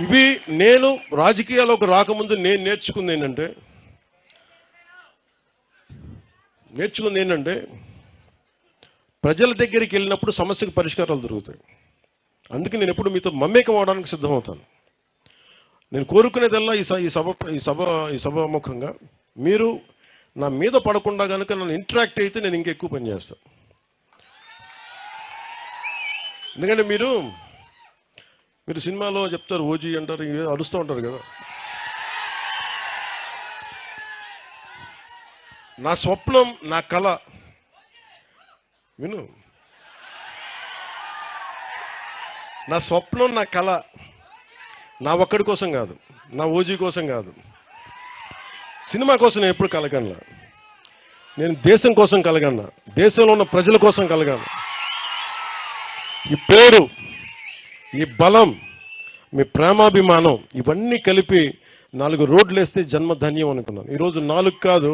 ఇవి నేను రాజకీయాల్లోకి రాకముందు నేను నేర్చుకుంది ఏంటంటే ప్రజల దగ్గరికి వెళ్ళినప్పుడు సమస్యకు పరిష్కారాలు దొరుకుతాయి. అందుకే నేను ఎప్పుడు మీతో మమేకం అవడానికి సిద్ధమవుతాను. నేను కోరుకునేదల్లా ఈ సభాముఖంగా మీరు నా మీద పడకుండా కనుక నన్ను ఇంటరాక్ట్ అయితే నేను ఇంకెక్కువ పని చేస్తాను. ఎందుకంటే మీరు మీరు సినిమాలో చెప్తారు ఓజీ అంటారు, అరుస్తూ ఉంటారు కదా. నా స్వప్నం, నా కళ, విను, నా స్వప్నం, నా కళ నా ఒక్కడి కోసం కాదు, నా ఓజీ కోసం కాదు, సినిమా కోసం నేను ఎప్పుడు కలగన్నా. నేను దేశం కోసం కలగన్నా, దేశంలో ఉన్న ప్రజల కోసం కలగాను. ఈ పేరు, ఈ బలం, మీ ప్రేమాభిమానం ఇవన్నీ కలిపి 4 రోడ్లు వేస్తే జన్మ ధన్యం అనుకున్నాను. ఈరోజు 4 కాదు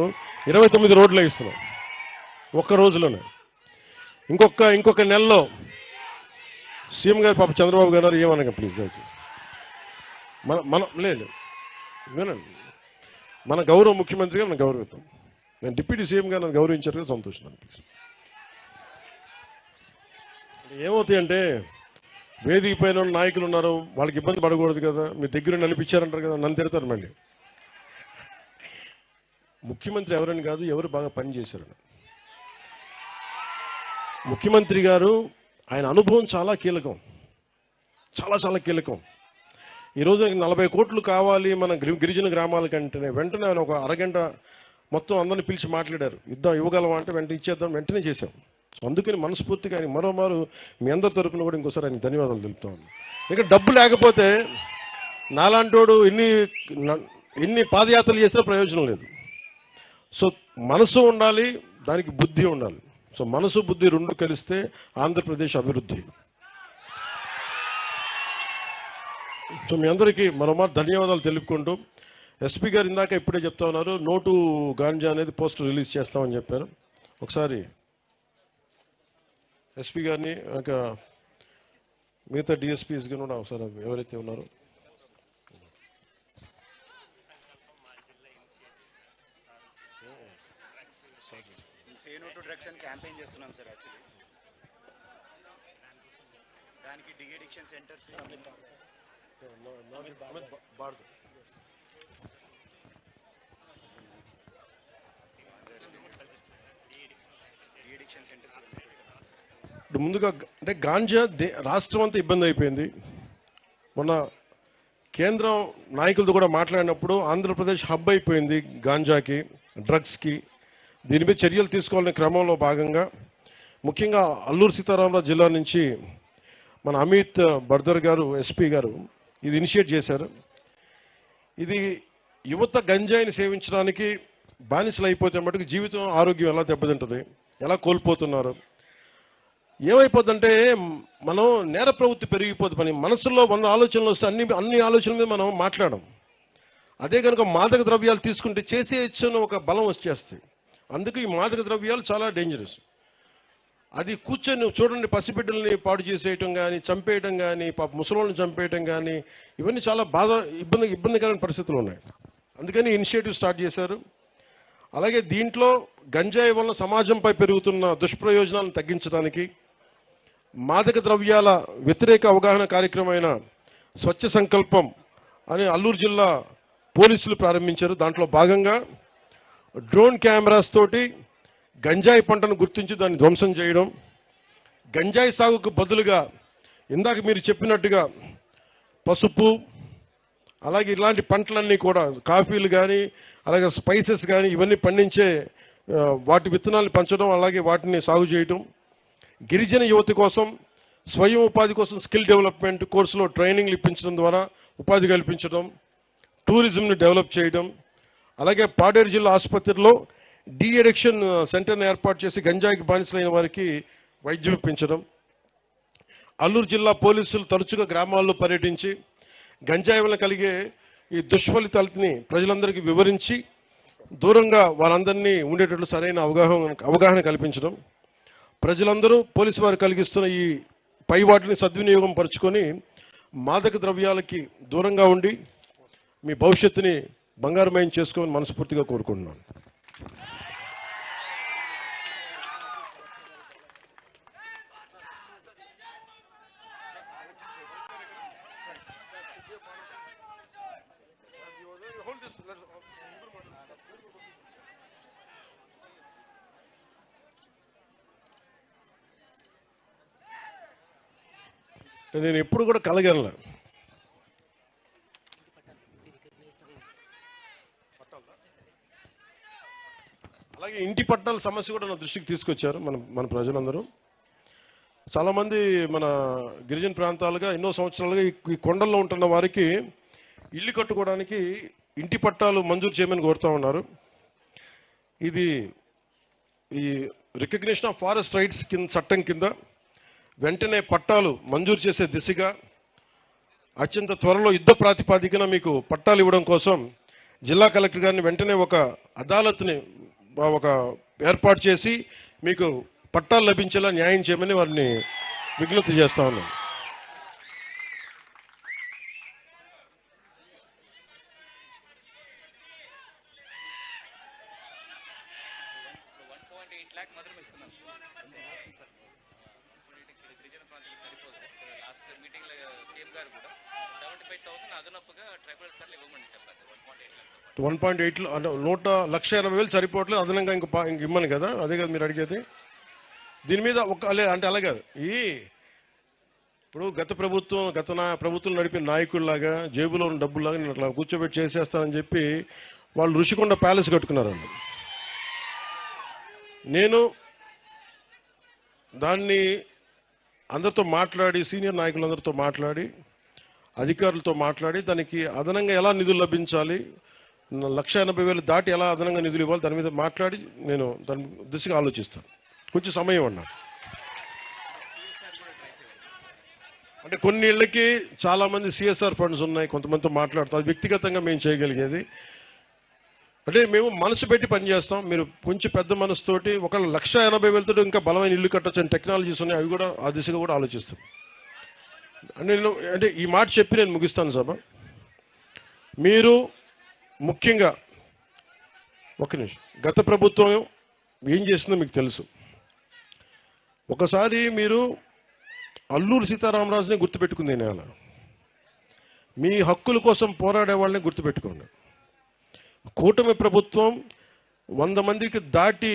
29 రోడ్లు వేస్తున్నాం ఒక్క రోజులోనే. ఇంకొక నెలలో సీఎం గారు పాప చంద్రబాబు గారు ఏమనగా ప్లీజ్ దయచేసి మనం లేదు వినండి, మన గౌరవ ముఖ్యమంత్రిగా మనం గౌరవిద్దాం. నేను డిప్యూటీ సీఎం గారు నన్ను గౌరవించారు కదా, సంతోషం అనిపిస్తుంది. ఏమవుతాయంటే వేదిక పైన నాయకులు ఉన్నారు, వాళ్ళకి ఇబ్బంది పడకూడదు కదా, మీ దగ్గర నడిపించారంటారు కదా, నన్ను తిడతారు మళ్ళీ. ముఖ్యమంత్రి ఎవరని కాదు, ఎవరు బాగా పనిచేశారని. ముఖ్యమంత్రి గారు ఆయన అనుభవం చాలా కీలకం, చాలా కీలకం. ఈరోజు 40 కోట్లు కావాలి మన గిరిజన గ్రామాలకంటేనే వెంటనే ఆయన ఒక అరగంట మొత్తం అందరిని పిలిచి మాట్లాడారు. ఇవ్వగలమా అంటే వెంటనే ఇచ్చేద్దాం, వెంటనే చేశాం. అందుకని మనస్ఫూర్తిగా ఆయన మరోమారు మీ అందరి తరపున కూడా ఇంకోసారి ఆయన ధన్యవాదాలు తెలుపుతాం. ఇక డబ్బు లేకపోతే నాలాంటోడు ఎన్ని పాదయాత్రలు చేసినా ప్రయోజనం లేదు. సో మనసు ఉండాలి, దానికి బుద్ధి ఉండాలి. సో మనసు బుద్ధి 2 కలిస్తే ఆంధ్రప్రదేశ్ అభివృద్ధి. సో మీ అందరికీ మరోమారు ధన్యవాదాలు తెలుపుకుంటూ, ఎస్పీ గారు ఇందాక ఇప్పుడే చెప్తా ఉన్నారు, నోటు గాంజా అనేది పోస్టర్ రిలీజ్ చేస్తామని చెప్పారు. ఒకసారి ఎస్పీ గారిని మిగతా డిఎస్పీస్ కూడా ఒకసారి ఎవరైతే ఉన్నారో క్యాంపెయిన్ చేస్తున్నాం సార్. యాక్చువల్లీ దానికి డిఎడిక్షన్ సెంటర్స్ ముందుగా అంటే గాంజా రాష్ట్రం అంతా ఇబ్బంది అయిపోయింది. మొన్న కేంద్రం నాయకులతో కూడా మాట్లాడినప్పుడు ఆంధ్రప్రదేశ్ హబ్ అయిపోయింది గాంజాకి, డ్రగ్స్కి. దీనిపై చర్యలు తీసుకోవాలనే క్రమంలో భాగంగా ముఖ్యంగా అల్లూరు సీతారామరాజు జిల్లా నుంచి మన అమిత్ బర్దర్ గారు, ఎస్పీ గారు ఇది ఇనిషియేట్ చేశారు. ఇది యువత గంజాయిని సేవించడానికి బానిసలు అయిపోతే మటుకు జీవితం, ఆరోగ్యం ఎలా దెబ్బతింటుంది, ఎలా కోల్పోతున్నారు, ఏమైపోతుందంటే మనం నేర ప్రవృత్తి పెరిగిపోతుంది. మన మనసులో 100 ఆలోచనలు వస్తే అన్ని ఆలోచనల మీద మనం మాట్లాడడం. అదే కనుక మాదక ద్రవ్యాలు తీసుకుంటే చేసేయచ్చని ఒక బలం వచ్చేస్తాయి. అందుకే ఈ మాదక ద్రవ్యాలు చాలా డేంజరస్. అది కూర్చొని చూడండి, పసిబిడ్డల్ని పాడు చేసేయటం కానీ, చంపేయటం కానీ, పాప ముసలోళ్ళని చంపేయటం కానీ, ఇవన్నీ చాలా ఇబ్బందికరమైన పరిస్థితులు ఉన్నాయి. అందుకని ఇనిషియేటివ్ స్టార్ట్ చేశారు. అలాగే దీంట్లో గంజాయి వల్ల సమాజంపై పెరుగుతున్న దుష్ప్రయోజనాలను తగ్గించడానికి మాదక ద్రవ్యాల వ్యతిరేక అవగాహన కార్యక్రమమైన స్వచ్ఛ సంకల్పం అని అల్లూరు జిల్లా పోలీసులు ప్రారంభించారు. దాంట్లో భాగంగా డ్రోన్ కెమెరాస్ తోటి గంజాయి పంటను గుర్తించి దాన్ని ధ్వంసం చేయడం, గంజాయి సాగుకు బదులుగా ఇందాక మీరు చెప్పినట్టుగా పసుపు, అలాగే ఇలాంటి పంటలన్నీ కూడా కాఫీలు కానీ, అలాగే స్పైసెస్ కానీ ఇవన్నీ పండించే వాటి విత్తనాలను పెంచడం, అలాగే వాటిని సాగు చేయడం, గిరిజన యువత కోసం స్వయం ఉపాధి కోసం స్కిల్ డెవలప్మెంట్ కోర్సులో ట్రైనింగ్లు ఇప్పించడం ద్వారా ఉపాధి కల్పించడం, టూరిజంని డెవలప్ చేయడం, అలాగే పాడేరు జిల్లా ఆసుపత్రిలో డి అడిక్షన్ సెంటర్ను ఏర్పాటు చేసి గంజాయికి బానిసలైన వారికి వైద్యం ఇప్పించడం, అల్లూరు జిల్లా పోలీసులు తరచుగా గ్రామాల్లో పర్యటించి గంజాయి వల్ల కలిగే ఈ దుష్ఫలితాలని ప్రజలందరికీ వివరించి దూరంగా వారందరినీ ఉండేటట్లు సరైన అవగాహన కల్పించడం, ప్రజలందరూ పోలీసు వారు కలిగిస్తున్న ఈ పై వాటిని సద్వినియోగం పరుచుకొని మాదక ద్రవ్యాలకి దూరంగా ఉండి మీ భవిష్యత్తుని బంగారుమయం చేసుకోమని మనస్ఫూర్తిగా కోరుకుంటున్నాను. నేను ఎప్పుడు కూడా కలగలను. ఇంటి పట్టాల సమస్య కూడా నా దృష్టికి తీసుకొచ్చారు మన మన ప్రజలందరూ. చాలా మంది మన గిరిజన ప్రాంతాలుగా ఎన్నో సంవత్సరాలుగా ఈ కొండల్లో ఉంటున్న వారికి ఇల్లు కట్టుకోవడానికి ఇంటి పట్టాలు మంజూరు చేయమని కోరుతా ఉన్నారు. ఇది ఈ రికగ్నిషన్ ఆఫ్ ఫారెస్ట్ రైట్స్ కింద చట్టం కింద వెంటనే పట్టాలు మంజూరు చేసే దిశగా అత్యంత త్వరలో యుద్ధ ప్రాతిపాదికన మీకు పట్టాలు ఇవ్వడం కోసం జిల్లా కలెక్టర్ గారిని వెంటనే ఒక అదాలత్ని ఒక ఏర్పాటు చేసి మీకు పట్టాలు లభించేలా న్యాయం చేయమని వారిని విజ్ఞప్తి చేస్తా ఉన్నాం. లాస్ట్ మీటింగ్ లో సీఎం గారు కూడా 75,000 అదనపుగా ట్రైబల్ కార్లు ఇవ్వమని చెప్పారు. 1.8 1,80,000 సరిపోవట్లేదు, అదనంగా ఇంక ఇమ్మని కదా, అదే కదా మీరు అడిగేది. దీని మీద అంటే అలాగే ఇప్పుడు గత ప్రభుత్వం నడిపిన నాయకుల్లాగా జేబులో ఉన్న డబ్బుల్లాగా నేను అట్లా కూర్చోబెట్టి చేసేస్తానని చెప్పి వాళ్ళు రుషికొండ ప్యాలెస్ కట్టుకున్నారండి. నేను దాన్ని అందరితో మాట్లాడి, సీనియర్ నాయకులందరితో మాట్లాడి, అధికారులతో మాట్లాడి దానికి అదనంగా ఎలా నిధులు లభించాలి, 1,80,000 దాటి ఎలా అదనంగా నిధులు ఇవ్వాలి, దాని మీద మాట్లాడి నేను దాని దిశగా ఆలోచిస్తాను. కొంచెం సమయం అన్నా. అంటే కొన్ని ఇళ్లకి చాలా మంది సిఎస్ఆర్ ఫండ్స్ ఉన్నాయి, కొంతమందితో మాట్లాడుతాం. అది వ్యక్తిగతంగా మేము చేయగలిగేది. అంటే మేము మనసు పెట్టి పనిచేస్తాం. మీరు కొంచెం పెద్ద మనసుతోటి 1,80,000 ఇంకా బలమైన ఇల్లు కట్టొచ్చు అని టెక్నాలజీస్ ఉన్నాయి, అవి కూడా ఆ దిశగా కూడా ఆలోచిస్తాం. అంటే ఈ మాట చెప్పి నేను ముగిస్తాను సభ. మీరు ముఖ్యంగా ఒక్క నిమిషం, గత ప్రభుత్వం ఏం చేసిందో మీకు తెలుసు. ఒకసారి మీరు అల్లూరు సీతారామరాజుని గుర్తుపెట్టుకుంది నేల. మీ హక్కుల కోసం పోరాడే వాళ్ళని గుర్తుపెట్టుకోండి. కూటమి ప్రభుత్వం 100 మందికి దాటి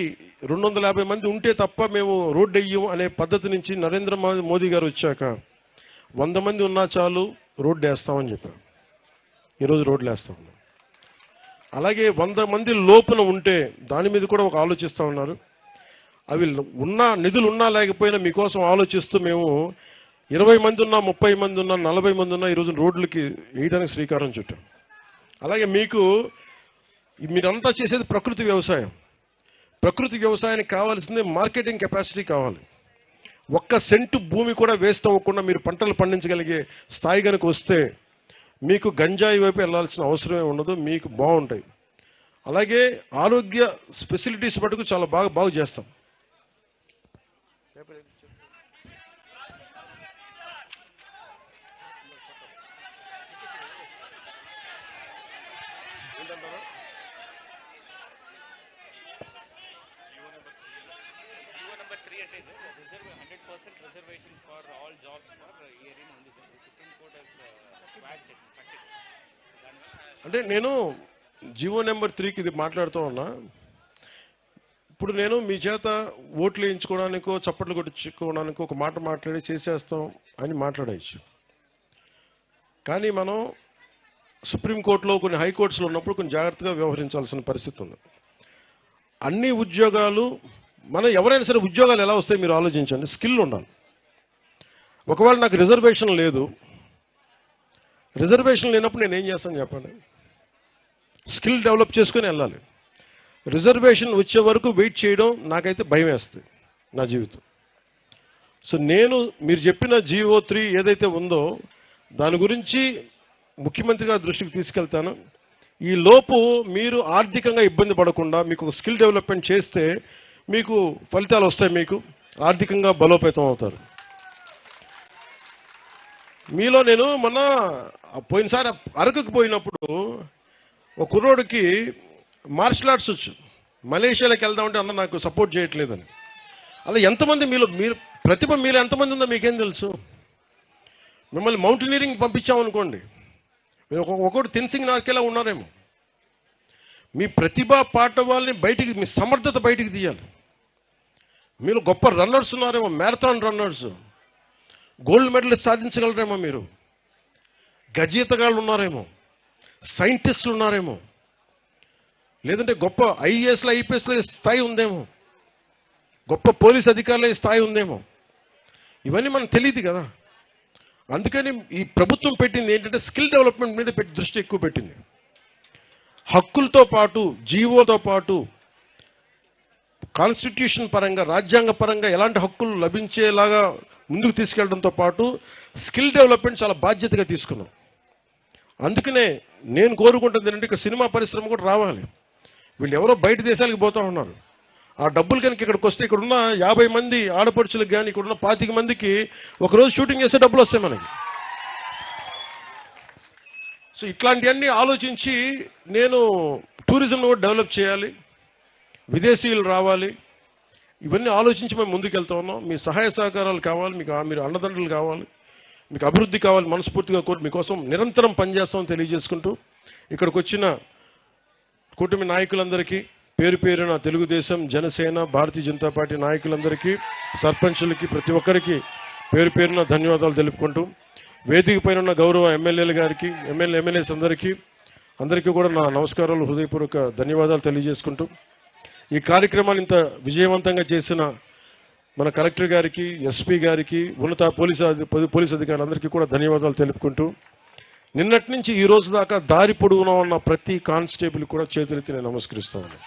250 మంది ఉంటే తప్ప మేము రోడ్డు వెయ్యం అనే పద్ధతి నుంచి నరేంద్ర మోదీ గారు వచ్చాక 100 మంది ఉన్నా చాలు రోడ్డు వేస్తామని చెప్పారు. ఈరోజు రోడ్లు వేస్తా ఉన్నాం. అలాగే 100 మంది లోపున ఉంటే దాని మీద కూడా ఒక ఆలోచిస్తూ ఉన్నారు. అవి నిధులు ఉన్నా లేకపోయినా మీకోసం ఆలోచిస్తూ మేము 20 మంది ఉన్నా, 30 మంది ఉన్నా, 40 మంది ఉన్నా ఈరోజు రోడ్లకి వేయడానికి శ్రీకారం చుట్టాం. అలాగే మీరంతా చేసేది ప్రకృతి వ్యవసాయం. ప్రకృతి వ్యవసాయానికి కావాల్సింది మార్కెటింగ్ కెపాసిటీ కావాలి. 1 సెంటు భూమి కూడా వేస్ట్ అవ్వకుండా మీరు పంటలు పండించగలిగే స్థాయి కనుక వస్తే మీకు గంజాయి వైపు వెళ్లాల్సిన అవసరమే ఉండదు, మీకు బాగుంటాయి. అలాగే ఆరోగ్య ఫెసిలిటీస్ మటుకు చాలా బాగా చేస్తాం. Number 3 అంటే 100% reservation for all jobs for hearing ఉంది sir. Supreme court has squashed it, struck it. అంటే నేను జీవో నెంబర్ 3కి ఇది మాట్లాడుతూ ఉన్నా. ఇప్పుడు నేను మీ చేత ఓట్లు వేయించుకోవడానికో చప్పట్లు కొట్టించుకోవడానికో ఒక మాట మాట్లాడి చేసేస్తాం అని మాట్లాడవచ్చు. కానీ మనం సుప్రీంకోర్టులో కొన్ని హైకోర్ట్స్లో ఉన్నప్పుడు కొంచెం జాగ్రత్తగా వ్యవహరించాల్సిన పరిస్థితి ఉంది. అన్ని ఉద్యోగాలు మనం ఎవరైనా సరే ఉద్యోగాలు ఎలా వస్తాయి మీరు ఆలోచించండి. స్కిల్ ఉండాలి. ఒకవేళ నాకు రిజర్వేషన్ లేదు, రిజర్వేషన్ లేనప్పుడు నేను ఏం చేస్తాను చెప్పండి. స్కిల్ డెవలప్ చేసుకుని వెళ్ళాలి. రిజర్వేషన్ వచ్చే వరకు వెయిట్ చేయడం నాకైతే భయం వేస్తుంది నా జీవితం. సో నేను మీరు చెప్పిన జీవో 3 ఏదైతే ఉందో దాని గురించి ముఖ్యమంత్రి గారి దృష్టికి తీసుకెళ్తాను. ఈ లోపు మీరు ఆర్థికంగా ఇబ్బంది పడకుండా మీకు స్కిల్ డెవలప్మెంట్ చేస్తే మీకు ఫలితాలు వస్తాయి, మీకు ఆర్థికంగా బలోపేతం అవుతారు. మీలో నేను మొన్న పోయినసారి అరకుకు పోయినప్పుడు ఒక కుర్రోడికి మార్షల్ ఆర్ట్స్ వచ్చు, మలేషియాలోకి వెళ్దామంటే అన్న నాకు సపోర్ట్ చేయట్లేదని. అలా ఎంతమంది మీరు ప్రతిభ మీలో ఎంతమంది ఉందో మీకేం తెలుసు. మిమ్మల్ని మౌంటైనీరింగ్ పంపించామనుకోండి, మీరు ఒకటి తెన్సింగ్ నాకేలా ఉన్నారేమో. మీ ప్రతిభా పాఠవాల్ని బయటికి, మీ సమర్థత బయటికి తీయాలి. మీరు గొప్ప రన్నర్స్ ఉన్నారేమో, మ్యారథాన్ రన్నర్స్, గోల్డ్ మెడలిస్ట్ సాధించగలరేమో, మీరు గజీతగాళ్ళు ఉన్నారేమో, సైంటిస్టులు ఉన్నారేమో. లేదంటే గొప్ప ఐఏఎస్ల ఐపీఎస్ల స్థాయి ఉందేమో, గొప్ప పోలీస్ అధికారుల స్థాయి ఉందేమో. ఇవన్నీ మనకు తెలియదు కదా. అందుకని ఈ ప్రభుత్వం పెట్టింది ఏంటంటే స్కిల్ డెవలప్మెంట్ మీద దృష్టి ఎక్కువ పెట్టింది. హక్కులతో పాటు, జీవోతో పాటు, కాన్స్టిట్యూషన్ పరంగా, రాజ్యాంగ పరంగా ఎలాంటి హక్కులు లభించేలాగా ముందుకు తీసుకెళ్లడంతో పాటు స్కిల్ డెవలప్మెంట్ చాలా బాధ్యతగా తీసుకున్నాం. అందుకనే నేను కోరుకుంటుంది ఏంటంటే ఇక్కడ సినిమా పరిశ్రమ కూడా రావాలి. వీళ్ళు ఎవరో బయట దేశాలకు పోతా ఉన్నారు. ఆ డబ్బులు కనుక ఇక్కడికి వస్తే ఇక్కడున్న 50 మంది ఆడపడుచులకు కానీ ఇక్కడున్న 25 మందికి ఒకరోజు షూటింగ్ చేస్తే డబ్బులు వస్తాయి మనకి. సో ఇట్లాంటివన్నీ ఆలోచించి నేను టూరిజంను కూడా డెవలప్ చేయాలి, విదేశీయులు రావాలి, ఇవన్నీ ఆలోచించి మేము ముందుకెళ్తా ఉన్నాం. మీ సహాయ సహకారాలు కావాలి, మీరు అండదండలు కావాలి, మీకు అభివృద్ధి కావాలి. మనస్ఫూర్తిగా కోరి మీకోసం నిరంతరం పనిచేస్తామని తెలియజేసుకుంటూ ఇక్కడికి వచ్చిన కూటమి నాయకులందరికీ పేరు పేరున తెలుగుదేశం, జనసేన, భారతీయ జనతా పార్టీ నాయకులందరికీ, సర్పంచులకి, ప్రతి ఒక్కరికి పేరు పేరున ధన్యవాదాలు తెలుపుకుంటూ వేదిక పైన ఉన్న గౌరవ ఎమ్మెల్యేల గారికి, ఎమ్మెల్యేస్ అందరికీ కూడా నా నమస్కారాలు, హృదయపూర్వక ధన్యవాదాలు తెలియజేసుకుంటూ ఈ కార్యక్రమాన్ని ఇంత విజయవంతంగా చేసిన మన కలెక్టర్ గారికి, ఎస్పీ గారికి, ఉన్నత పోలీస్ అధికారులందరికీ కూడా ధన్యవాదాలు తెలుపుకుంటూ నిన్నటి నుంచి ఈ రోజు దాకా దారి పొడవునా ఉన్న ప్రతి కానిస్టేబుల్ కూడా చేతులెత్తి నేను నమస్కరిస్తా ఉన్నాను.